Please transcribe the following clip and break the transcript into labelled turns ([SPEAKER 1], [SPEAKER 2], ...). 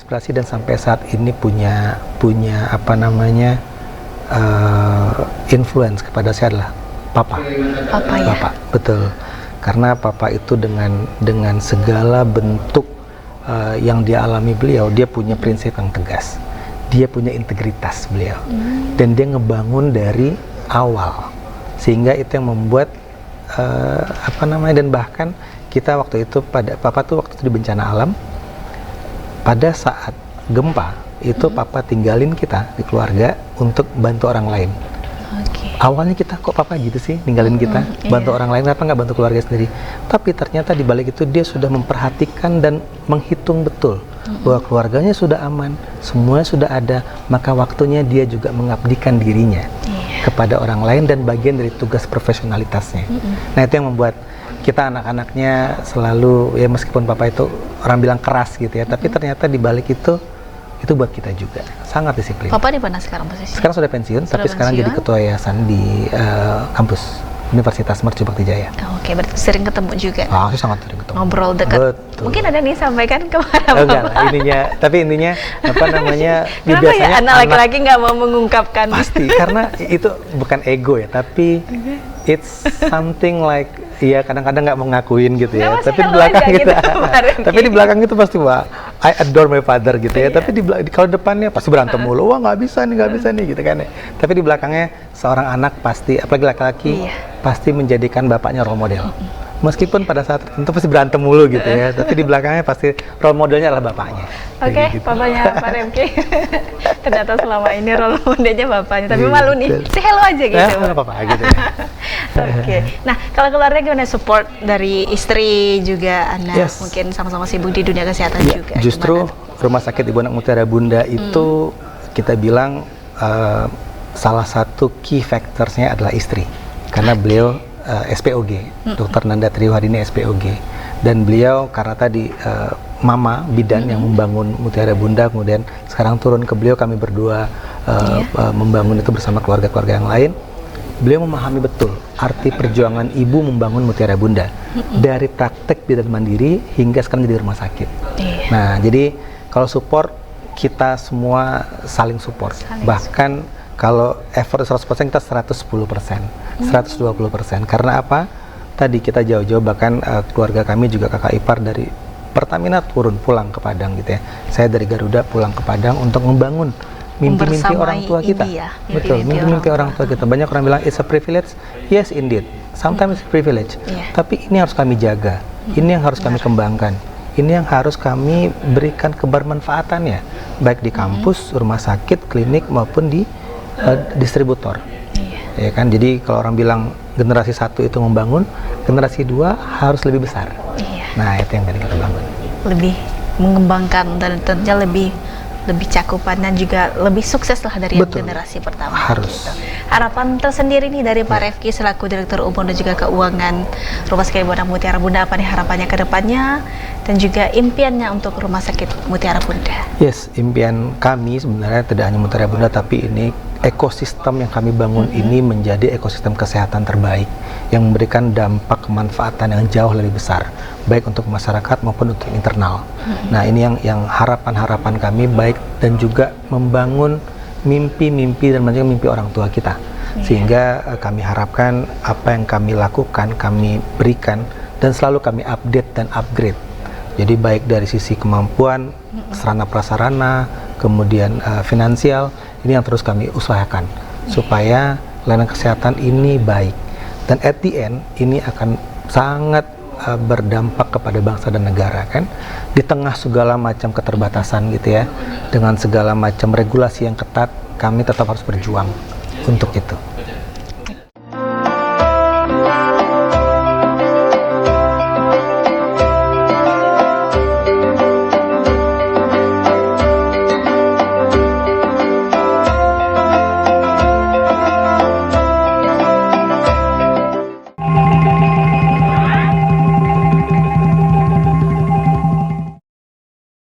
[SPEAKER 1] terinspirasi dan sampai saat ini punya apa namanya influence kepada saya adalah papa. Papa, betul. Karena papa itu dengan segala bentuk yang dia alami beliau, dia punya prinsip yang tegas, dia punya integritas beliau, dan dia ngebangun dari awal, sehingga itu yang membuat apa namanya, dan bahkan kita waktu itu papa tuh waktu itu di bencana alam, pada saat gempa itu papa tinggalin kita di keluarga untuk bantu orang lain. Awalnya kita kok papa gitu sih ninggalin kita bantu orang lain, kenapa nggak bantu keluarga sendiri? Tapi ternyata di balik itu dia sudah memperhatikan dan menghitung betul bahwa keluarganya sudah aman, semuanya sudah ada, maka waktunya dia juga mengabdikan dirinya kepada orang lain dan bagian dari tugas profesionalitasnya. Nah itu yang membuat kita anak-anaknya selalu, ya meskipun papa itu orang bilang keras gitu ya, tapi ternyata di balik itu buat kita juga sangat disiplin.
[SPEAKER 2] Papa di mana sekarang posisinya? Sekarang
[SPEAKER 1] sudah pensiun, tapi sekarang jadi ketua yayasan di kampus Universitas Mercu Bakti Jaya.
[SPEAKER 2] Oke, berarti sering ketemu juga.
[SPEAKER 1] Sih sangat sering ketemu.
[SPEAKER 2] Ngobrol dekat.
[SPEAKER 1] Betul.
[SPEAKER 2] Mungkin ada nih sampaikan kemana?
[SPEAKER 1] Enggak lah, intinya apa namanya?
[SPEAKER 2] Kenapa ya anak laki-laki nggak mau mengungkapkan?
[SPEAKER 1] Pasti, karena itu bukan ego ya, tapi it's something like, iya kadang-kadang nggak mau ngakuin gitu ya. Tapi di belakang kita, tapi di belakang itu pasti wah, I adore my father gitu ya. Tapi kalau depannya pasti berantem mulu, wah nggak bisa nih gitu kan ya. Tapi di belakangnya seorang anak pasti, apalagi laki-laki, pasti menjadikan bapaknya role model. Meskipun pada saat tertentu pasti berantem mulu gitu ya, tapi di belakangnya pasti role modelnya adalah bapaknya.
[SPEAKER 2] Oke, papanya Pak Remky. Ternyata selama ini role modelnya bapaknya, tapi malu nih, say hello aja gitu.
[SPEAKER 1] Apa-apa gitu.
[SPEAKER 2] Oke, nah kalau keluarga gimana, support dari istri juga anak, mungkin sama-sama sibuk di dunia kesehatan juga.
[SPEAKER 1] Justru Rumah Sakit Ibu Anak Mutiara Bunda itu kita bilang salah satu key factorsnya adalah istri, karena beliau SPOG, Dr. Nanda Triwardini SPOG, dan beliau karena tadi mama bidan yang membangun Mutiara Bunda, kemudian sekarang turun ke beliau, kami berdua membangun itu bersama keluarga-keluarga yang lain. Beliau memahami betul arti perjuangan ibu membangun Mutiara Bunda dari praktek bidan mandiri hingga sekarang jadi rumah sakit. Nah, jadi kalau support, kita semua saling support. Bahkan kalau effort 100%, kita 110%, 120%. Karena apa? Tadi kita jauh-jauh, bahkan keluarga kami juga kakak ipar dari Pertamina turun pulang ke Padang gitu ya. Saya dari Garuda pulang ke Padang untuk membangun mimpi-mimpi orang tua kita. Betul, mimpi-mimpi orang tua kita. Banyak orang bilang it's a privilege. Yes, indeed. Sometimes it's a privilege. Tapi ini harus kami jaga. Ini yang harus kami kembangkan. Ini yang harus kami berikan kebermanfaatannya, baik di kampus, rumah sakit, klinik maupun di distributor. Ya kan, jadi kalau orang bilang generasi 1 itu membangun, generasi 2 harus lebih besar. Nah, itu yang tadi kita bangun.
[SPEAKER 2] Lebih mengembangkan dan tentunya lebih cakupannya juga lebih sukses lah dari generasi pertama.
[SPEAKER 1] Harus.
[SPEAKER 2] Gitu. Harapan tersendiri nih dari Pak Refky selaku Direktur Umum dan juga Keuangan Rumah Sakit Ibu Anak Mutiara Bunda, apa nih harapannya ke depannya dan juga impiannya untuk Rumah Sakit Mutiara Bunda?
[SPEAKER 1] Yes, impian kami sebenarnya tidak hanya Mutiara Bunda, tapi ini ekosistem yang kami bangun ini menjadi ekosistem kesehatan terbaik yang memberikan dampak kemanfaatan yang jauh lebih besar, baik untuk masyarakat maupun untuk internal. Nah, ini yang harapan-harapan kami, baik dan juga membangun mimpi-mimpi dan menjaga mimpi orang tua kita. Sehingga kami harapkan apa yang kami lakukan, kami berikan dan selalu kami update dan upgrade. Jadi baik dari sisi kemampuan, sarana prasarana, kemudian finansial, ini yang terus kami usahakan supaya layanan kesehatan ini baik, dan at the end ini akan sangat berdampak kepada bangsa dan negara kan, di tengah segala macam keterbatasan gitu ya, dengan segala macam regulasi yang ketat, kami tetap harus berjuang untuk itu.